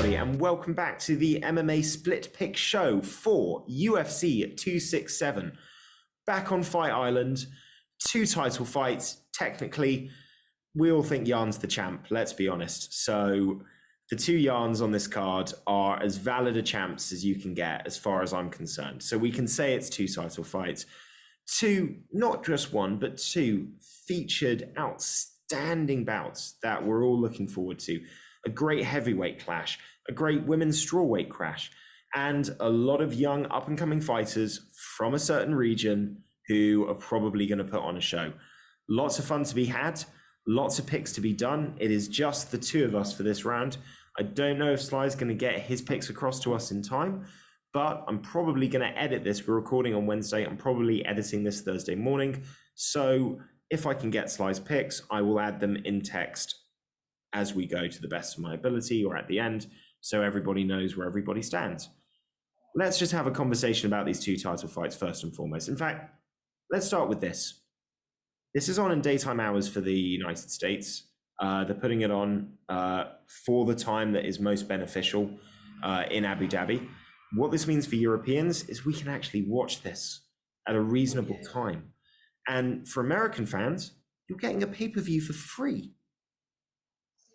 everybody, and welcome back to the MMA Split Pick Show for UFC 267. Back on Fight Island, 2 title fights. Technically, we all think Jan's the champ, let's be honest. So the 2 Jans on this card are as valid a champs as you can get, as far as I'm concerned. So we can say it's 2 title fights. 2, not just 1, but 2 featured outstanding bouts that we're all looking forward to. A great heavyweight clash, a great women's strawweight clash, and a lot of young up-and-coming fighters from a certain region who are probably going to put on a show. Lots of fun to be had, lots of picks to be done. It is just the 2 of us for this round. I don't know if Sly's going to get his picks across to us in time, but I'm probably going to edit this. We're recording on Wednesday. I'm probably editing this Thursday morning. So if I can get Sly's picks, I will add them in text as we go to the best of my ability or at the end, so everybody knows where everybody stands. Let's just have a conversation about these 2 title fights first and foremost. In fact, let's start with this. This is on in daytime hours for the United States. They're putting it on for the time that is most beneficial in Abu Dhabi. What this means for Europeans is we can actually watch this at a reasonable time. And for American fans, you're getting a pay-per-view for free.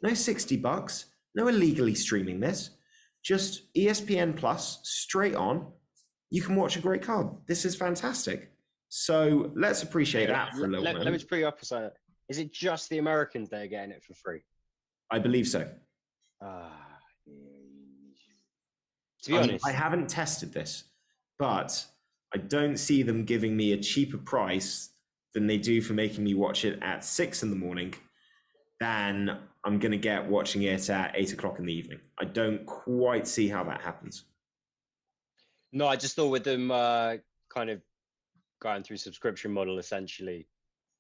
No $60, no illegally streaming this, just ESPN Plus, straight on. You can watch a great card. This is fantastic. So let's appreciate that for a little moment. Let me just put you up for a second. Is it just the Americans that are getting it for free? I believe so. To be honest, I haven't tested this, but I don't see them giving me a cheaper price than they do for making me watch it at 6 in the morning than I'm going to get watching it at 8 o'clock in the evening. I don't quite see how that happens. No, I just thought with them kind of going through subscription model essentially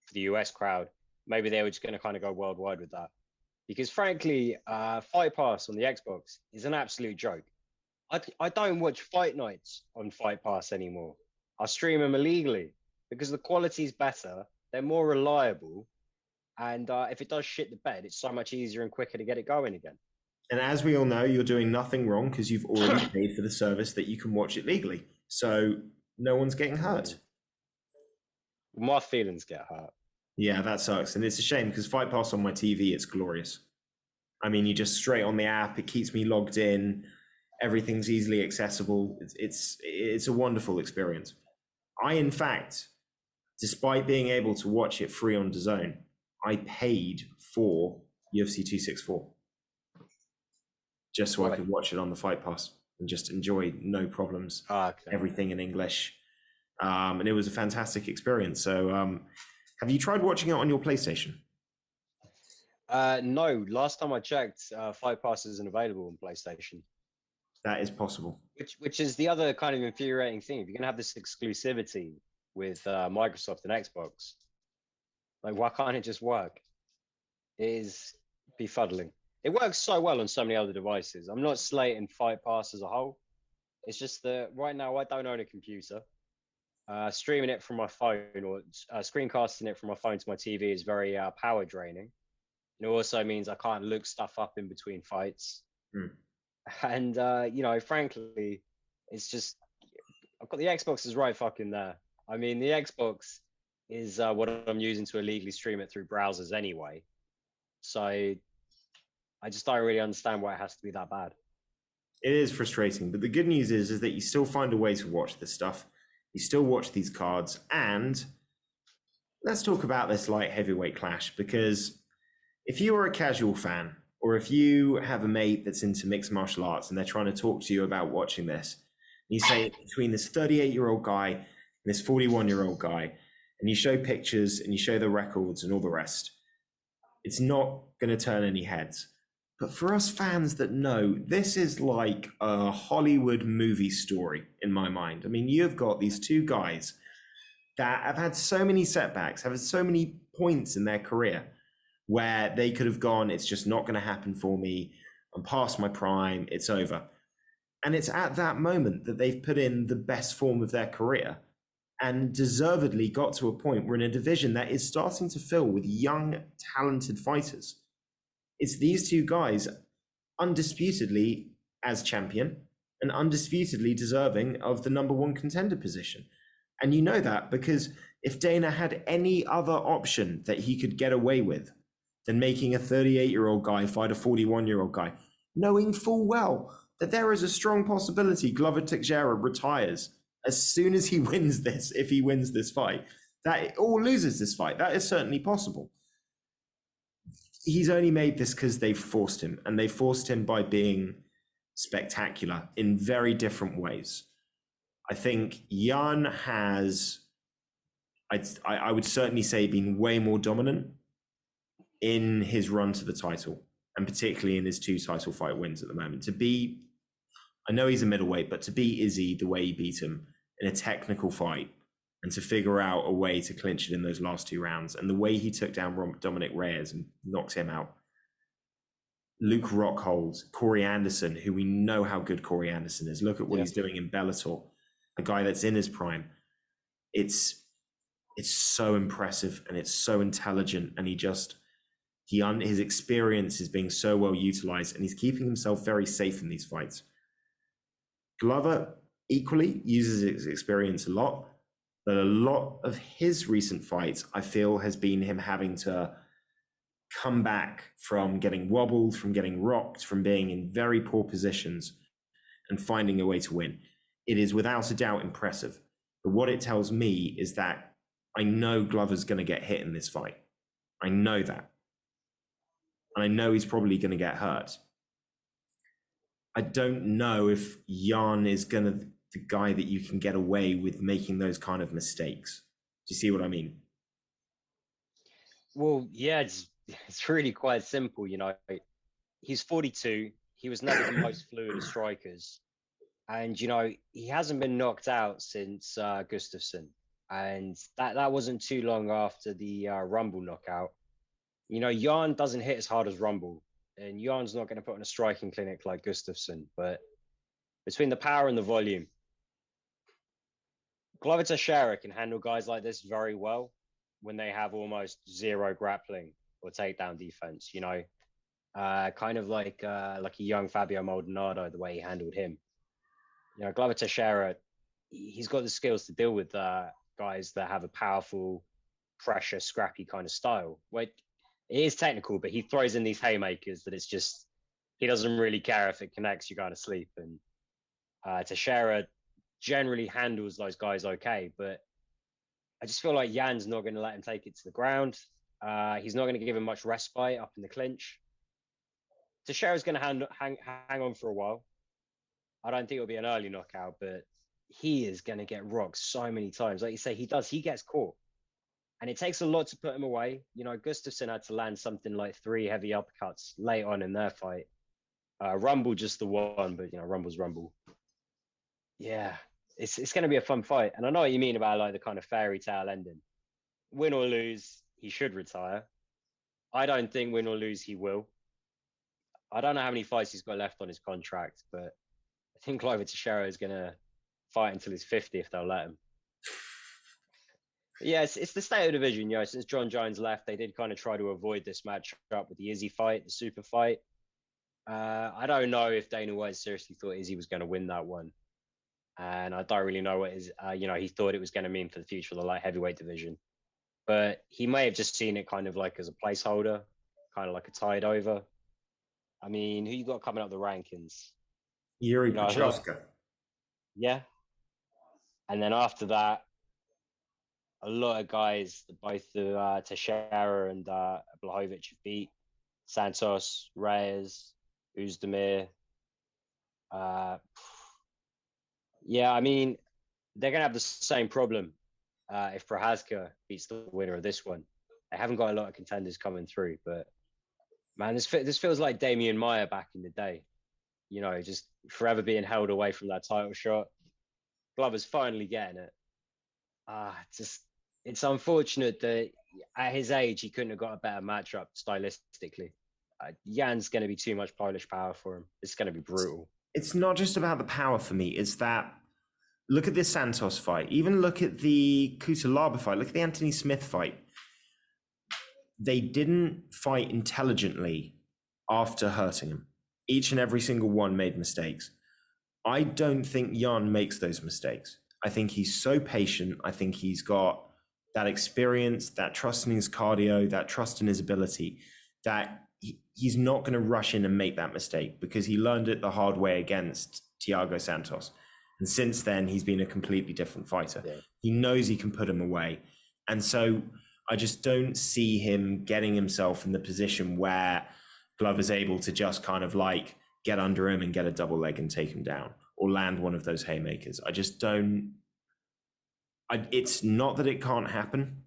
for the US crowd, maybe they were just going to kind of go worldwide with that. Because frankly, Fight Pass on the Xbox is an absolute joke. I don't watch fight nights on Fight Pass anymore. I stream them illegally because the quality is better, they're more reliable, and if it does shit the bed, it's so much easier and quicker to get it going again. And as we all know, you're doing nothing wrong because you've already paid for the service that you can watch it legally. So no one's getting hurt. My feelings get hurt. Yeah, that sucks. And it's a shame because Fight Pass on my TV, it's glorious. I mean, you just straight on the app, it keeps me logged in. Everything's easily accessible. It's a wonderful experience. I, in fact, despite being able to watch it free on DAZN, I paid for UFC 264 just so I could watch it on the Fight Pass and just enjoy, no problems, everything in English. And it was a fantastic experience. So have you tried watching it on your PlayStation? No, last time I checked, Fight Pass isn't available on PlayStation. That is possible. Which is the other kind of infuriating thing. If you're going to have this exclusivity with Microsoft and Xbox, like, why can't it just work? It is befuddling. It works so well on so many other devices. I'm not slating Fight Pass as a whole. It's just that right now I don't own a computer. Streaming it from my phone or screencasting it from my phone to my TV is very power draining. It also means I can't look stuff up in between fights. And, you know, frankly, it's just, I've got the Xbox is right fucking there. I mean, the Xbox is what I'm using to illegally stream it through browsers anyway. So I just don't really understand why it has to be that bad. It is frustrating, but the good news is that you still find a way to watch this stuff. You still watch these cards, and let's talk about this light heavyweight clash, because if you are a casual fan, or if you have a mate that's into mixed martial arts and they're trying to talk to you about watching this, and you say between this 38-year-old guy and this 41-year-old guy, and you show pictures and you show the records and all the rest, it's not going to turn any heads. But for us fans that know, this is like a Hollywood movie story in my mind. I mean, you've got these 2 guys that have had so many setbacks, have had so many points in their career where they could have gone, it's just not going to happen for me. I'm past my prime. It's over. And it's at that moment that they've put in the best form of their career and deservedly got to a point where in a division that is starting to fill with young, talented fighters, it's these 2 guys undisputedly as champion and undisputedly deserving of the number one contender position. And you know that because if Dana had any other option that he could get away with than making a 38-year-old guy fight a 41-year-old guy, knowing full well that there is a strong possibility Glover Teixeira retires as soon as he wins this, if he wins this fight, that or loses this fight, that is certainly possible. He's only made this because they've forced him, and they forced him by being spectacular in very different ways. I think Jan has, I would certainly say, been way more dominant in his run to the title, and particularly in his 2 title fight wins at the moment. To be, I know he's a middleweight, but to beat Izzy the way he beat him in a technical fight and to figure out a way to clinch it in those last 2 rounds, and the way he took down Dominic Reyes and knocked him out. Luke Rockhold, Corey Anderson, who we know how good Corey Anderson is. Look at what he's doing in Bellator, a guy that's in his prime. It's so impressive and it's so intelligent, and his experience is being so well utilized, and he's keeping himself very safe in these fights. Glover equally uses his experience a lot, but a lot of his recent fights, I feel, has been him having to come back from getting wobbled, from getting rocked, from being in very poor positions and finding a way to win. It is without a doubt impressive. But what it tells me is that I know Glover's going to get hit in this fight. I know that. And I know he's probably going to get hurt. I don't know if Jan is the guy that you can get away with making those kind of mistakes. Do you see what I mean? Well, yeah, it's really quite simple. He's 42. He was never the most fluid of strikers. And, he hasn't been knocked out since Gustafsson. And that wasn't too long after the Rumble knockout. Jan doesn't hit as hard as Rumble. And Jan's not going to put on a striking clinic like Gustafsson. But between the power and the volume, Glover Teixeira can handle guys like this very well when they have almost zero grappling or takedown defense, kind of like a young Fabio Maldonado, the way he handled him. Glover Teixeira, he's got the skills to deal with guys that have a powerful, pressure, scrappy kind of style. It is technical, but he throws in these haymakers that it's just, he doesn't really care if it connects, you're going to sleep. And Teixeira generally handles those guys okay, but I just feel like Jan's not going to let him take it to the ground. He's not going to give him much respite up in the clinch. Teixeira's going to hang on for a while. I don't think it'll be an early knockout, but he is going to get rocked so many times. Like you say, he gets caught. And it takes a lot to put him away. Gustafsson had to land something like 3 heavy uppercuts late on in their fight. Rumble just the one, but Rumble's Rumble. Yeah, it's going to be a fun fight. And I know what you mean about like the kind of fairy tale ending. Win or lose, he should retire. I don't think win or lose, he will. I don't know how many fights he's got left on his contract, but I think Glover Teixeira is going to fight until he's 50 if they'll let him. But yeah, it's the state of the division. Since John Jones left, they did kind of try to avoid this matchup with the Izzy fight, the super fight. I don't know if Dana White seriously thought Izzy was going to win that one. And I don't really know what he thought it was going to mean for the future of the light heavyweight division. But he may have just seen it kind of like as a placeholder, kind of like a tide over. I mean, who you got coming up the rankings? Yuri Prochazka. Yeah. And then after that, a lot of guys, both the Teixeira and Blachowicz have beat. Santos, Reyes, Uzdemir. Yeah, I mean, they're going to have the same problem if Prochazka beats the winner of this one. They haven't got a lot of contenders coming through, but man, this feels like Damian Maia back in the day. Just forever being held away from that title shot. Glover's finally getting it. It's unfortunate that at his age, he couldn't have got a better matchup stylistically. Jan's going to be too much Polish power for him. It's going to be brutal. It's not just about the power for me. It's that, look at this Santos fight. Even look at the Kutalaba fight. Look at the Anthony Smith fight. They didn't fight intelligently after hurting him. Each and every single one made mistakes. I don't think Jan makes those mistakes. I think he's so patient. I think he's got that experience, that trust in his cardio, that trust in his ability, that he's not going to rush in and make that mistake because he learned it the hard way against Thiago Santos. And since then, he's been a completely different fighter. Yeah. He knows he can put him away. And so I just don't see him getting himself in the position where Glover's able to just kind of like get under him and get a double leg and take him down or land one of those haymakers. I just don't. It's not that it can't happen.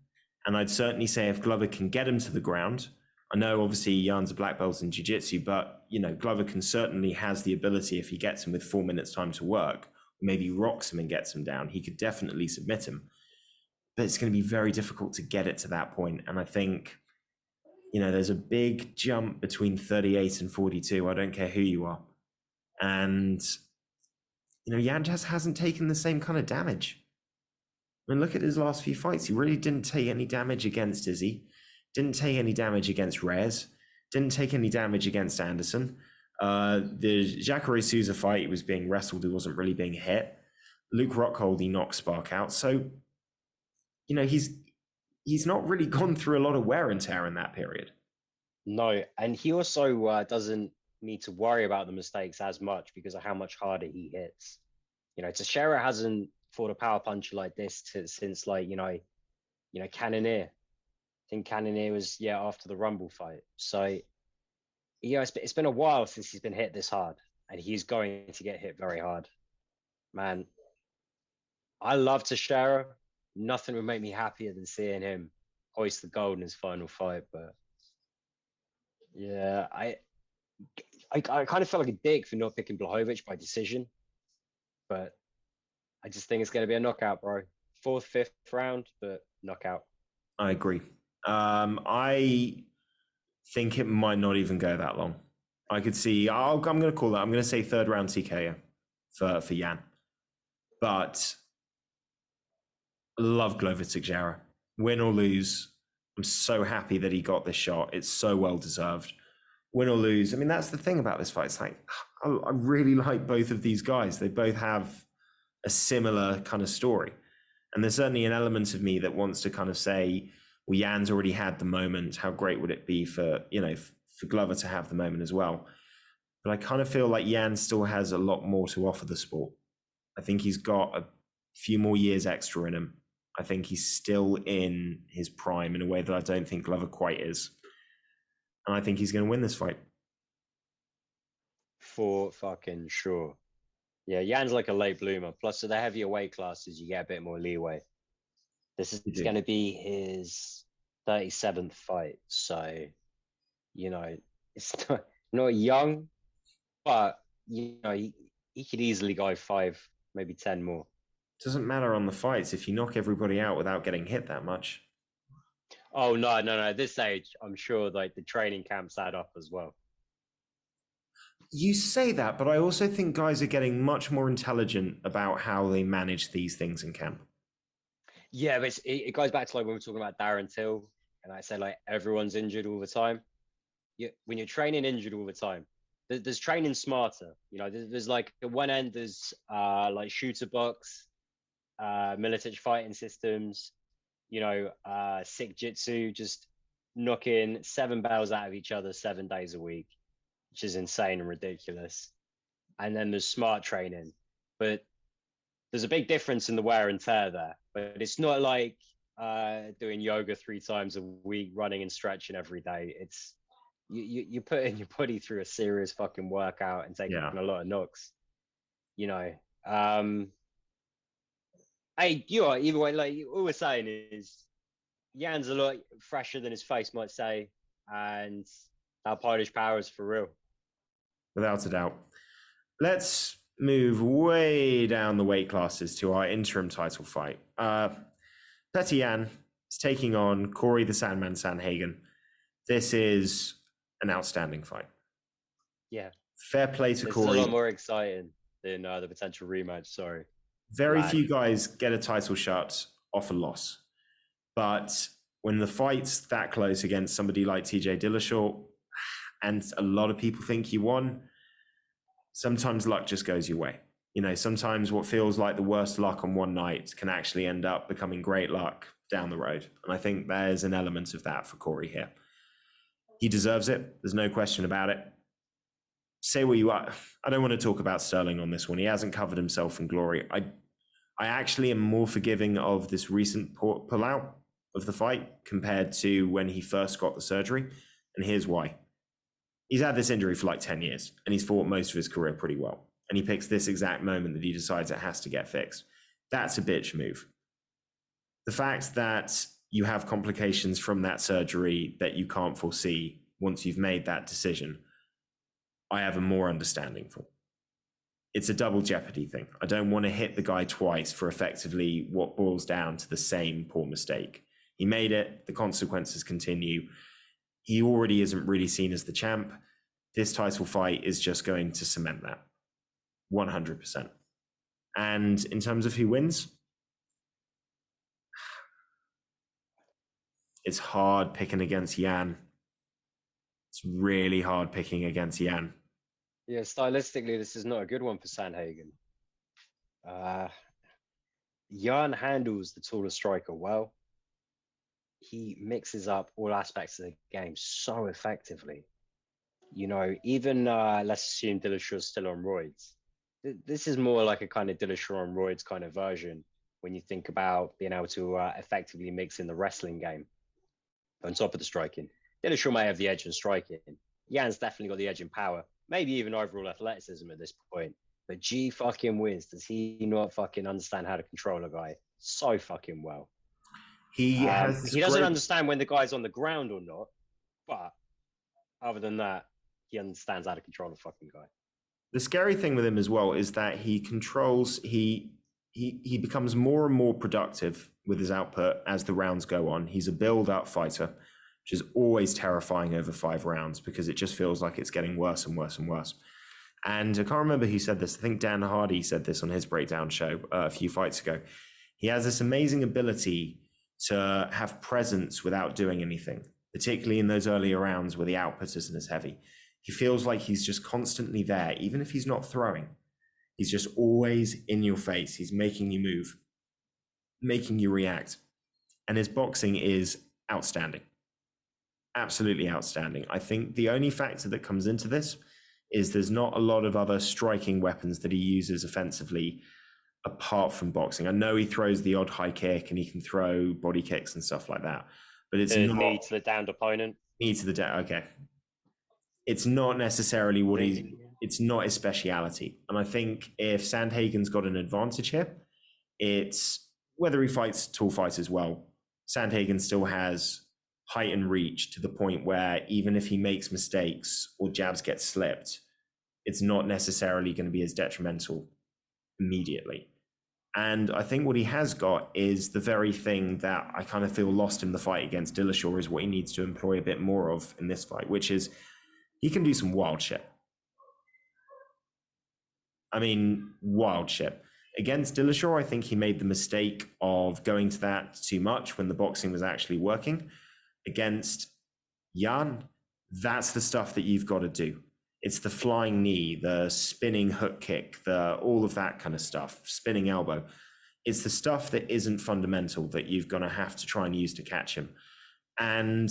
And I'd certainly say if Glover can get him to the ground, I know obviously Jan's a black belt in jiu-jitsu, but Glover can certainly has the ability, if he gets him with 4 minutes time to work, maybe rocks him and gets him down, he could definitely submit him. But it's going to be very difficult to get it to that point. And I think, there's a big jump between 38 and 42. I don't care who you are. And, Jan just hasn't taken the same kind of damage. I mean, look at his last few fights. He really didn't take any damage against Izzy, didn't take any damage against Reyes, didn't take any damage against Anderson. The Jacare Souza fight, he was being wrestled, he wasn't really being hit. Luke Rockhold, he knocked Spark out. So, he's not really gone through a lot of wear and tear in that period. No, and he also doesn't need to worry about the mistakes as much because of how much harder he hits. Teixeira hasn't fought a power puncher like this since Cannonier. I think Cannonier was after the Rumble fight. So it's been a while since he's been hit this hard, and he's going to get hit very hard. Man, I love Teixeira. Nothing would make me happier than seeing him hoist the gold in his final fight. But yeah, I kind of felt like a dick for not picking Blachowicz by decision, but I just think it's going to be a knockout, bro. 4th, 5th round, but knockout. I agree. I think it might not even go that long. I could see, I'm going to call that. I'm going to say 3rd round TKO for Jan. But love Glover Teixeira. Win or lose, I'm so happy that he got this shot. It's so well deserved. Win or lose. I mean, that's the thing about this fight. It's like, I really like both of these guys. They both have a similar kind of story. And there's certainly an element of me that wants to kind of say, well, Jan's already had the moment. How great would it be for Glover to have the moment as well? But I kind of feel like Jan still has a lot more to offer the sport. I think he's got a few more years extra in him. I think he's still in his prime in a way that I don't think Glover quite is. And I think he's going to win this fight. For fucking sure. Yeah, Jan's like a late bloomer. Plus, to the heavier weight classes, you get a bit more leeway. This is going to be his 37th fight. So, it's not young, but, he could easily go 5, maybe 10 more. Doesn't matter on the fights if you knock everybody out without getting hit that much. Oh, no. At this age, I'm sure the training camps add up as well. You say that, but I also think guys are getting much more intelligent about how they manage these things in camp. Yeah, but it goes back to when we were talking about Darren Till, and I said everyone's injured all the time. When you're training injured all the time, there's training smarter. There's at one end there's shooter box, Militich fighting systems, sick jitsu, just knocking 7 bells out of each other 7 days a week, which is insane and ridiculous. And then there's smart training, but there's a big difference in the wear and tear there. But it's not like doing yoga 3 times a week, running and stretching every day. It's you putting your body through a serious fucking workout and taking a lot of knocks. Hey, either way, all we're saying is Jan's a lot fresher than his face might say, and our Polish power is for real. Without a doubt. Let's move way down the weight classes to our interim title fight. Petr Yan is taking on Corey the Sandman Sandhagen. This is an outstanding fight. Yeah. Fair play to Corey. It's a lot more exciting than the potential rematch, sorry. Very few guys get a title shot off a loss. But when the fight's that close against somebody like TJ Dillashaw, and a lot of people think he won, sometimes luck just goes your way. You know, sometimes what feels like the worst luck on one night can actually end up becoming great luck down the road. And I think there's an element of that for Corey here. He deserves it. There's no question about it. Say what you are. I don't want to talk about Sterling on this one. He hasn't covered himself in glory. I actually am more forgiving of this recent pullout of the fight compared to when he first got the surgery. And here's why. He's had this injury for like 10 years and he's fought most of his career pretty well. And he picks this exact moment that he decides it has to get fixed. That's a bitch move. The fact that you have complications from that surgery that you can't foresee once you've made that decision, I have a more understanding for. It's a double jeopardy thing. I don't want to hit the guy twice for effectively what boils down to the same poor mistake. He made it, the consequences continue. He already isn't really seen as the champ. This title fight is just going to cement that 100%. And in terms of who wins, it's hard picking against Jan. It's really hard picking against Jan. Yeah, stylistically, this is not a good one for Sandhagen. Jan handles the taller striker well. He mixes up all aspects of the game so effectively. You know, even let's assume Dillashaw's still on roids. This is more like a kind of Dillashaw on roids kind of version when you think about being able to effectively mix in the wrestling game on top of the striking. Dillashaw may have the edge in striking. Jan's definitely got the edge in power, maybe even overall athleticism at this point. But gee fucking whiz, does he not fucking understand how to control a guy so fucking well? He doesn't understand when the guy's on the ground or not, but other than that, he understands how to control a fucking guy. The scary thing with him as well is that he controls, he becomes more and more productive with his output as the rounds go on. He's a build-up fighter, which is always terrifying over 5 rounds because it just feels like it's getting worse and worse and worse. And I can't remember who said this. I think Dan Hardy said this on his breakdown show a few fights ago. He has this amazing ability to have presence without doing anything, particularly in those earlier rounds where the output isn't as heavy. He feels like he's just constantly there, even if he's not throwing. He's just always in your face. He's making you move, making you react. And his boxing is outstanding. Absolutely outstanding. I think the only factor that comes into this is there's not a lot of other striking weapons that he uses offensively apart from boxing. I know he throws the odd high kick and he can throw body kicks and stuff like that, but it's not knee to the downed opponent. Knee to the down. Okay. It's not necessarily what it's not his speciality. And I think if Sandhagen's got an advantage here, it's whether he fights tall fighters well, Sandhagen still has height and reach to the point where even if he makes mistakes or jabs get slipped, it's not necessarily going to be as detrimental immediately. And I think what he has got is the very thing that I kind of feel lost in the fight against Dillashaw is what he needs to employ a bit more of in this fight, which is he can do some wild shit. I mean, wild shit. Against Dillashaw, I think he made the mistake of going to that too much when the boxing was actually working. Against Jan, that's the stuff that you've got to do. It's the flying knee, the spinning hook kick, all of that kind of stuff, spinning elbow. It's the stuff that isn't fundamental that you're going to have to try and use to catch him. And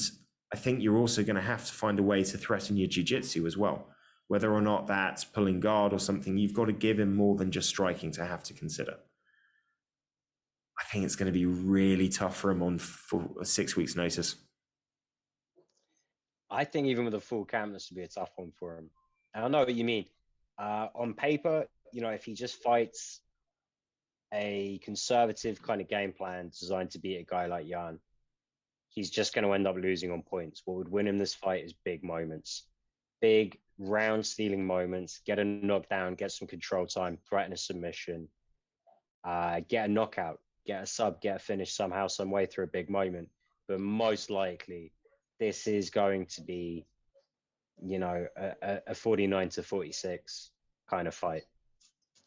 I think you're also going to have to find a way to threaten your jiu-jitsu as well. Whether or not that's pulling guard or something, you've got to give him more than just striking to have to consider. I think it's going to be really tough for him on 6 weeks' notice. I think even with a full camp, this would be a tough one for him. And I know what you mean. On paper, you know, if he just fights a conservative kind of game plan designed to beat a guy like Jan, he's just going to end up losing on points. What would win him this fight is big moments, big round stealing moments, get a knockdown, get some control time, threaten a submission, get a knockout, get a sub, get a finish somehow, some way through a big moment. But most likely, this is going to be, you know, a 49-46 kind of fight.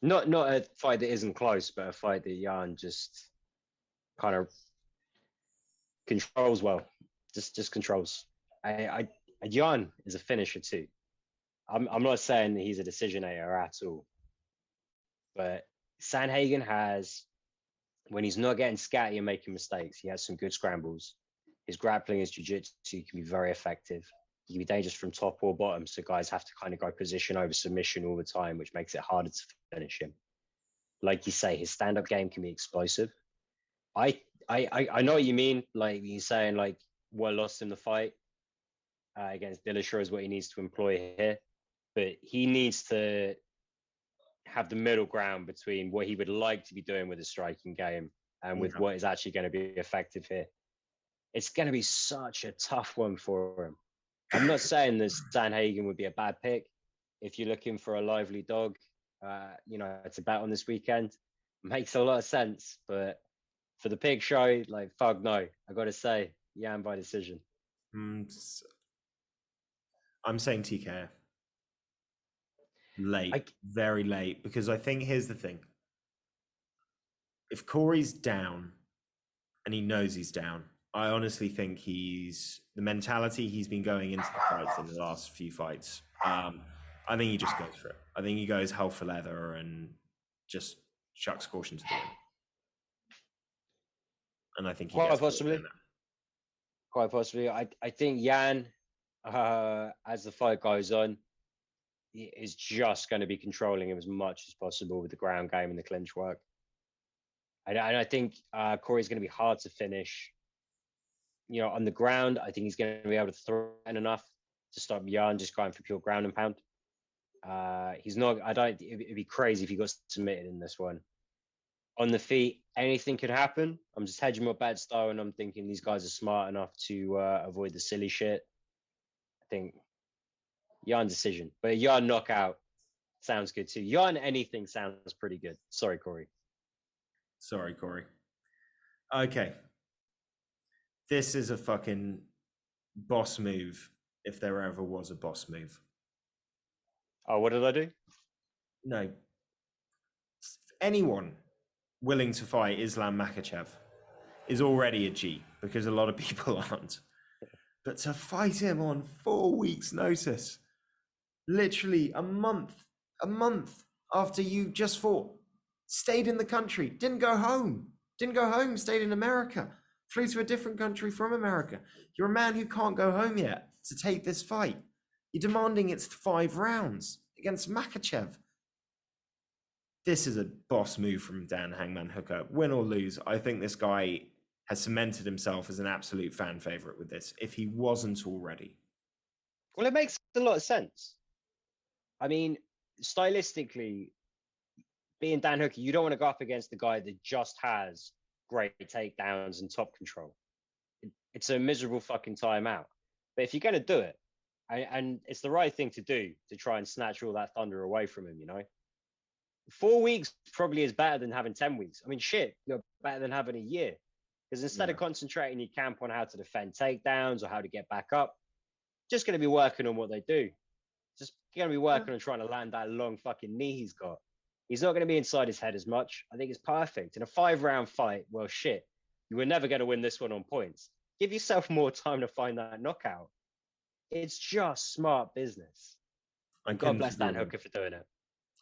Not a fight that isn't close, but a fight that Jan just kind of controls well. Just controls. Jan is a finisher too. I'm not saying that he's a decisionator at all, but Sandhagen has, when he's not getting scatty and making mistakes, he has some good scrambles. His grappling, his jiu-jitsu can be very effective. He can be dangerous from top or bottom, so guys have to kind of go position over submission all the time, which makes it harder to finish him. Like you say, his stand-up game can be explosive. I know what you mean. Like you're saying, like what lost in the fight against Dillashaw is what he needs to employ here, but he needs to have the middle ground between what he would like to be doing with his striking game and with what is actually going to be effective here. It's going to be such a tough one for him. I'm not saying that Sandhagen would be a bad pick. If you're looking for a lively dog, it's a bet on this weekend. Makes a lot of sense, but for the pig show, like, fuck no. I got to say, Yan by decision. I'm saying TKO. Late, very late, because I think here's the thing. If Corey's down and he knows he's down, I honestly think the mentality he's been going into the fights in the last few fights, I think he just goes for it. I think he goes hell for leather and just chucks caution to the wind. And I think he quite possibly. I think Yan, as the fight goes on, is just going to be controlling him as much as possible with the ground game and the clinch work. And I think Corey's going to be hard to finish. On the ground, I think he's going to be able to threaten enough to stop Yan just going for pure ground and pound. He's not. It'd be crazy if he got submitted in this one. On the feet, anything could happen. I'm just hedging my bets though, and I'm thinking these guys are smart enough to avoid the silly shit. I think Yan decision, but a Yan knockout sounds good too. Yan anything sounds pretty good. Sorry, Corey. Okay. This is a fucking boss move, if there ever was a boss move. Oh, what did I do? No. Anyone willing to fight Islam Makhachev is already a G, because a lot of people aren't. But to fight him on 4 weeks' notice, literally a month after you just fought, stayed in the country, didn't go home, stayed in America, flew to a different country from America. You're a man who can't go home yet to take this fight. You're demanding it's 5 rounds against Makhachev. This is a boss move from Dan Hangman Hooker. Win or lose, I think this guy has cemented himself as an absolute fan favorite with this, if he wasn't already. Well, it makes a lot of sense. I mean, stylistically, being Dan Hooker, you don't want to go up against the guy that just has great takedowns and top control. It's a miserable fucking timeout. But if you're going to do it, and it's the right thing to do to try and snatch all that thunder away from him, 4 weeks probably is better than having 10 weeks. I mean, shit, better than having a year. Because instead of concentrating your camp on how to defend takedowns or how to get back up, just going to be working on what they do. Just going to be working on trying to land that long fucking knee he's got. He's not going to be inside his head as much. I think it's perfect. In a 5-round fight, well, shit, you were never going to win this one on points. Give yourself more time to find that knockout. It's just smart business. God bless Dan Hooker for doing it.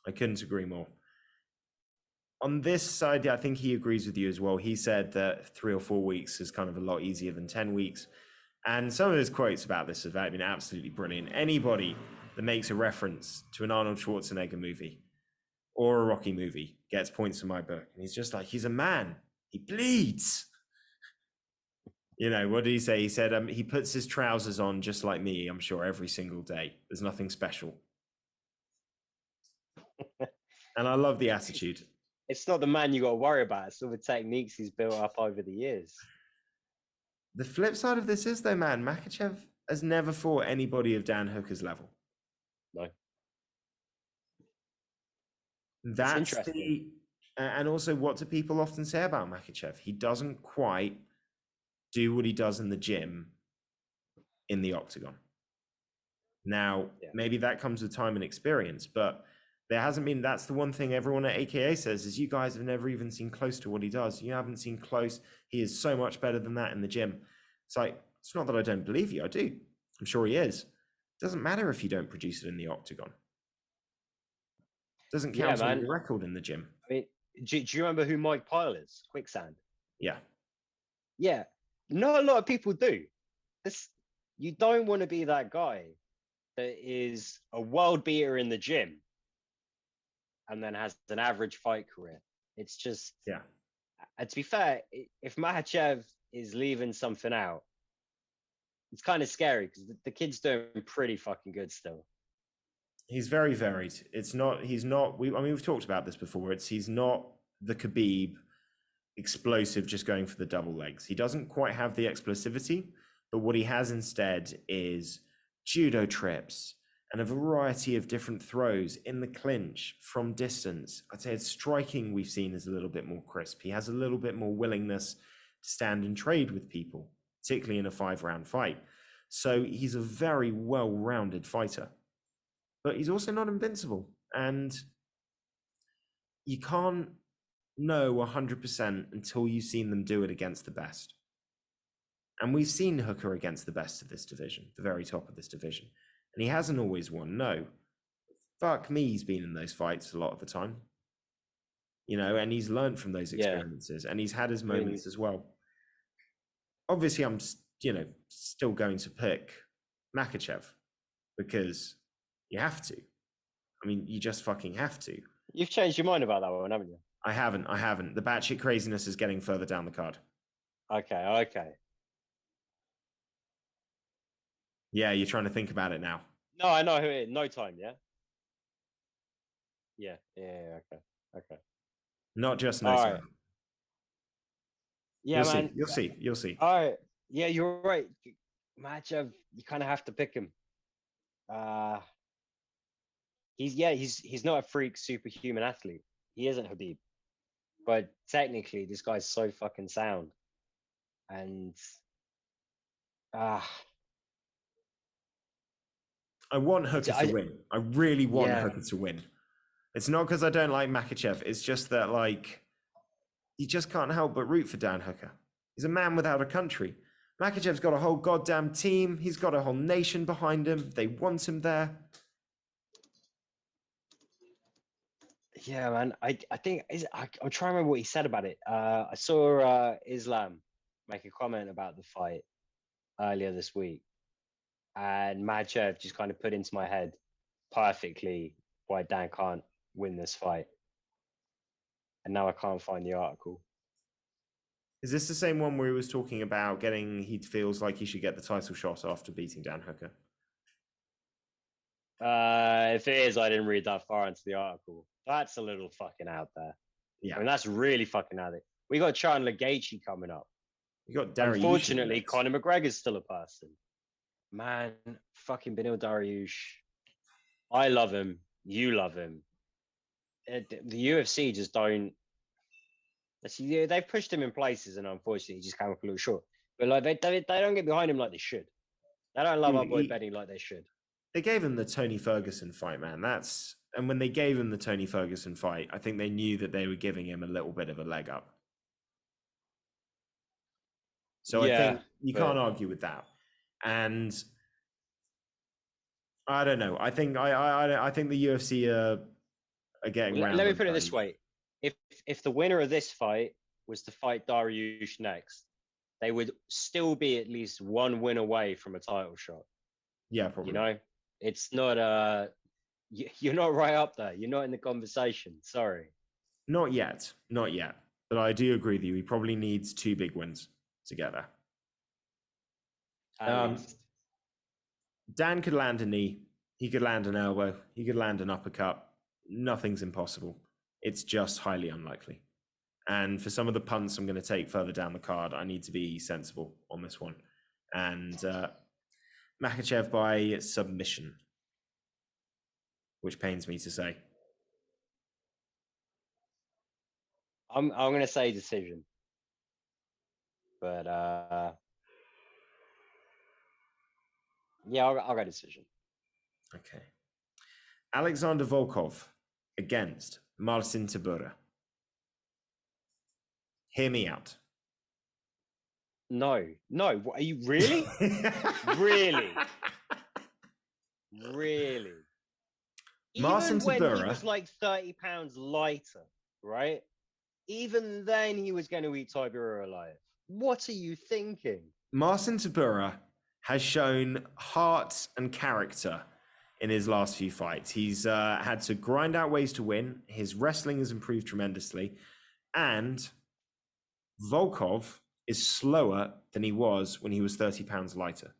I couldn't agree more. On this side, I think he agrees with you as well. He said that 3 or 4 weeks is kind of a lot easier than 10 weeks. And some of his quotes about this have been absolutely brilliant. Anybody that makes a reference to an Arnold Schwarzenegger movie or a Rocky movie gets points in my book. And he's just like, he's a man. He bleeds. What did he say? He said he puts his trousers on just like me, I'm sure, every single day. There's nothing special. And I love the attitude. It's not the man you got to worry about. It's all the techniques he's built up over the years. The flip side of this is, though, man, Makhachev has never fought anybody of Dan Hooker's level. No. That's interesting. And also, what do people often say about Makhachev? He doesn't quite do what he does in the gym in the octagon. Now, maybe that comes with time and experience, but there hasn't been. That's the one thing everyone at AKA says is, you guys have never even seen close to what he does. You haven't seen close. He is so much better than that in the gym. It's like, it's not that I don't believe you. I do. I'm sure he is. Doesn't matter if you don't produce it in the octagon. Doesn't count on your record in the gym. I mean, do you remember who Mikhail is? Quicksand. Yeah. Yeah. Not a lot of people do. You don't want to be that guy that is a world beater in the gym and then has an average fight career. It's just, yeah. And to be fair, if Makhachev is leaving something out, it's kind of scary because the kid's doing pretty fucking good still. He's very varied. We've talked about this before. He's not the Khabib explosive, just going for the double legs. He doesn't quite have the explosivity, but what he has instead is judo trips and a variety of different throws in the clinch from distance. I'd say his striking we've seen is a little bit more crisp. He has a little bit more willingness to stand and trade with people, particularly in a 5-round fight. So he's a very well-rounded fighter, but he's also not invincible. And you can't know 100% until you've seen them do it against the best. And we've seen Hooker against the best of this division, the very top of this division. And he hasn't always won, no. Fuck me, he's been in those fights a lot of the time. And he's learned from those experiences, and he's had his moments as well. Obviously, I'm, still going to pick Makhachev because you have to. I mean, you just fucking have to. You've changed your mind about that one, haven't you? I haven't. The batshit craziness is getting further down the card. Okay. Yeah, you're trying to think about it now. No, I know who it is. No time, yeah? Yeah, okay. Not just no time. Right. Yeah, You'll see. All right. Yeah, you're right. Makhachev, you kind of have to pick him. He's not a freak superhuman athlete. He isn't Khabib. But technically, this guy's so fucking sound. And I want Hooker to win. I really want Hooker to win. It's not because I don't like Makhachev. It's just that, you just can't help but root for Dan Hooker. He's a man without a country. Makhachev's got a whole goddamn team. He's got a whole nation behind him. They want him there. Yeah, man. I think I'm trying to remember what he said about it. I saw Islam make a comment about the fight earlier this week, and Makhachev just kind of put into my head perfectly why Dan can't win this fight. And now I can't find the article. Is this the same one where he was talking about he feels like he should get the title shot after beating Dan Hooker? If it is, I didn't read that far into the article. That's a little fucking out there. Yeah. I mean, that's really fucking out there. We got Chandler Gaethje coming up. You got Dariush. Unfortunately, Conor McGregor's still a person. Man, fucking Beneil Dariush. I love him. You love him. The UFC just don't. They've pushed him in places, and unfortunately, he just came up a little short. But they don't get behind him like they should. They don't love our boy Benny like they should. They gave him the Tony Ferguson fight, man. And when they gave him the Tony Ferguson fight, I think they knew that they were giving him a little bit of a leg up. So I think you can't argue with that. And I don't know. I think I think the UFC are getting around. Let me put it this way: if the winner of this fight was to fight Dariush next, they would still be at least one win away from a title shot. Yeah, probably. It's not you're not right up there. You're not in the conversation. Sorry. Not yet. But I do agree with you. He probably needs 2 big wins to get there. Dan could land a knee. He could land an elbow. He could land an uppercut. Nothing's impossible. It's just highly unlikely. And for some of the punts I'm going to take further down the card, I need to be sensible on this one. And Makhachev by submission, which pains me to say. I'm going to say decision. But I'll go decision. Okay. Alexander Volkov against Marcin Tabora. Hear me out. No. What, are you really? Really? Really? Marcin Even when he Tybura, was like 30 pounds lighter, right? Even then he was going to eat Tybura alive. What are you thinking? Marcin Tybura has shown heart and character in his last few fights. He's had to grind out ways to win. His wrestling has improved tremendously. And Volkov is slower than he was when he was 30 pounds lighter.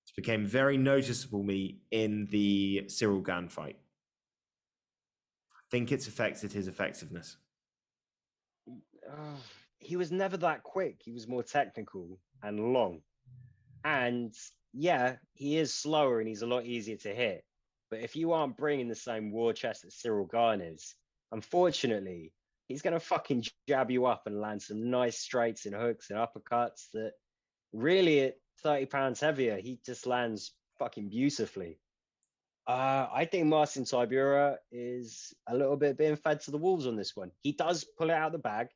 It became very noticeable me in the Cyril Gane fight. I think it's affected his effectiveness. He was never that quick. He was more technical and long. And yeah, he is slower and he's a lot easier to hit. But if you aren't bringing the same war chest that Cyril Gane is, unfortunately, he's going to fucking jab you up and land some nice straights and hooks and uppercuts that really at 30 pounds heavier, he just lands fucking beautifully. I think Marcin Tybura is a little bit being fed to the wolves on this one. He does pull it out of the bag.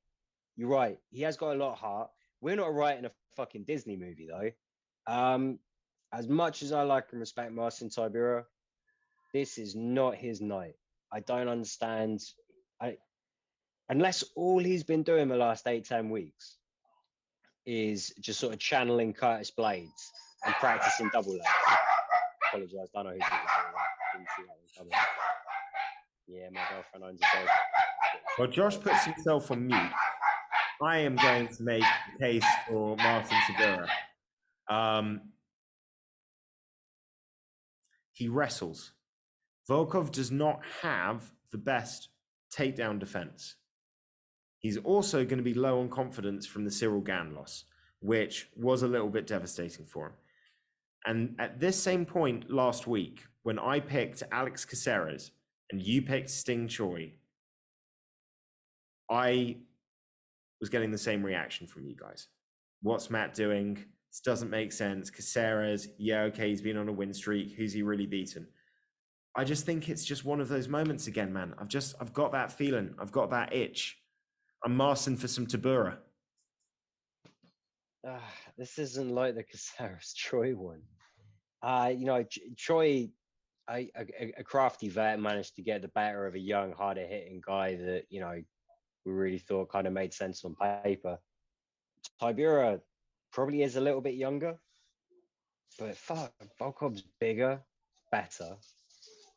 You're right. He has got a lot of heart. We're not writing a fucking Disney movie, though. As much as I like and respect Marcin Tybura, this is not his night. I don't understand. Unless all he's been doing the last 8-10 weeks is just sort of channeling Curtis Blades and practicing double legs. Apologise, don't know who's didn't see that one coming. Yeah, my girlfriend owns a dog. Well, Josh puts himself on mute. I am going to make a case for Marcin Tybura. He wrestles. Volkov does not have the best takedown defense. He's also going to be low on confidence from the Cyril Gane loss, which was a little bit devastating for him. And at this same point last week, when I picked Alex Caceres and you picked Sting Choi, I was getting the same reaction from you guys. What's Matt doing? This doesn't make sense. Caceres, yeah, okay, he's been on a win streak. Who's he really beaten? I just think it's just one of those moments again, man. I've got that feeling. I've got that itch. I'm Marcin for some Tabura. This isn't like the Caceres Troy one. Troy, a crafty vet, managed to get the better of a young, harder hitting guy that, we really thought kind of made sense on paper. Tybura probably is a little bit younger, but fuck, Volkov's bigger, better.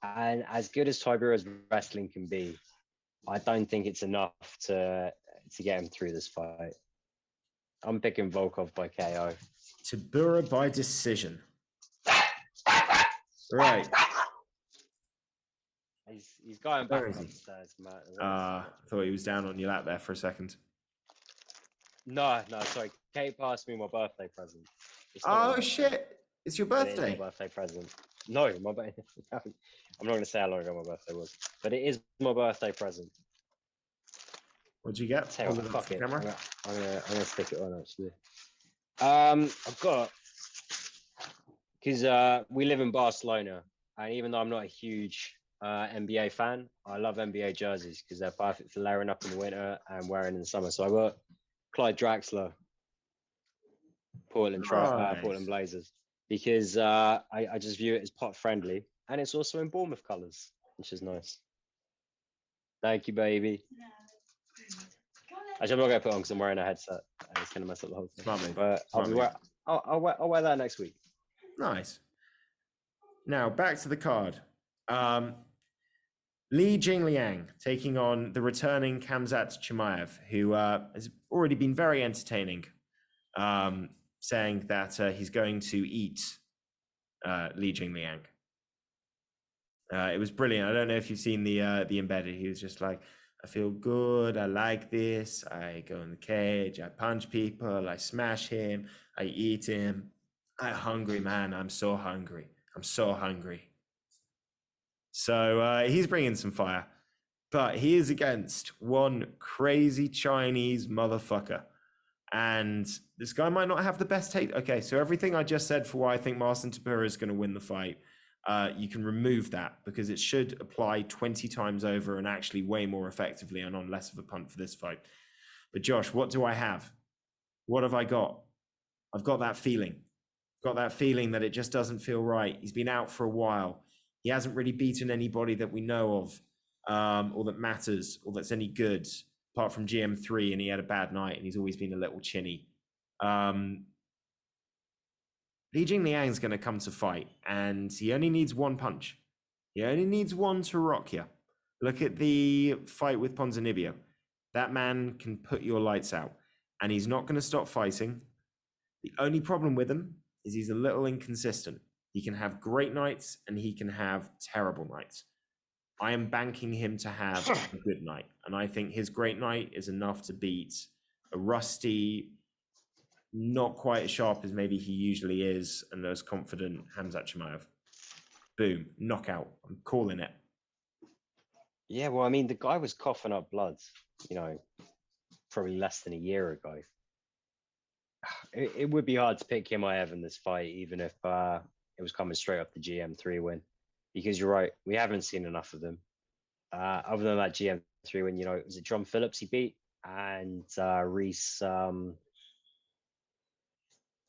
And as good as Tybura's wrestling can be, I don't think it's enough to get him through this fight. I'm picking Volkov by KO. Tabura by decision. Right. He's going back upstairs, Matt. I thought he was down on your lap there for a second. No, sorry. Kate passed me my birthday present. Oh, shit. It's your birthday. It is my birthday present. No, I'm not going to say how long ago my birthday was, but it is my birthday present. What'd you get? Tell you what, fuck it. I'm gonna stick it on actually. I've got, because we live in Barcelona, and even though I'm not a huge NBA fan, I love NBA jerseys because they're perfect for layering up in the winter and wearing in the summer. So I got Clyde Draxler, Portland Blazers, because I just view it as pot friendly, and it's also in Bournemouth colours, which is nice. Thank you, baby. Actually, I'm not going to put it on because I'm wearing a headset, and it's going to mess up the whole thing. But I'll wear that next week. Nice. Now back to the card. Li Jingliang taking on the returning Khamzat Chimaev, who has already been very entertaining, saying that he's going to eat Li Jingliang. It was brilliant. I don't know if you've seen the embedded. He was just like, I feel good. I like this. I go in the cage. I punch people. I smash him. I eat him. I'm hungry, man. I'm so hungry. I'm so hungry. So he's bringing some fire. But he is against one crazy Chinese motherfucker. And this guy might not have the best take. Okay, so everything I just said for why I think Marcin Tybura is going to win the fight, you can remove that because it should apply 20 times over and actually way more effectively and on less of a punt for this fight. But Josh, what do I have? What have I got? I've got that feeling. Got that feeling that it just doesn't feel right. He's been out for a while. He hasn't really beaten anybody that we know of, or that matters, or that's any good, apart from GM3, and he had a bad night, and he's always been a little chinny. Li Jingliang's going to come to fight, and he only needs one punch. He only needs one to rock you. Look at the fight with Ponzinibbio. That man can put your lights out, and he's not going to stop fighting. The only problem with him is he's a little inconsistent. He can have great nights, and he can have terrible nights. I am banking him to have a good night, and I think his great night is enough to beat a rusty, not quite as sharp as maybe he usually is, and as confident Khamzat Chimaev. Boom, knockout. I'm calling it. Yeah, well, I mean, the guy was coughing up blood, probably less than a year ago. It would be hard to pick him I have in this fight, even if it was coming straight off the GM3 win, because you're right, we haven't seen enough of them. Other than that GM3 win, it was John Phillips he beat, and Reese.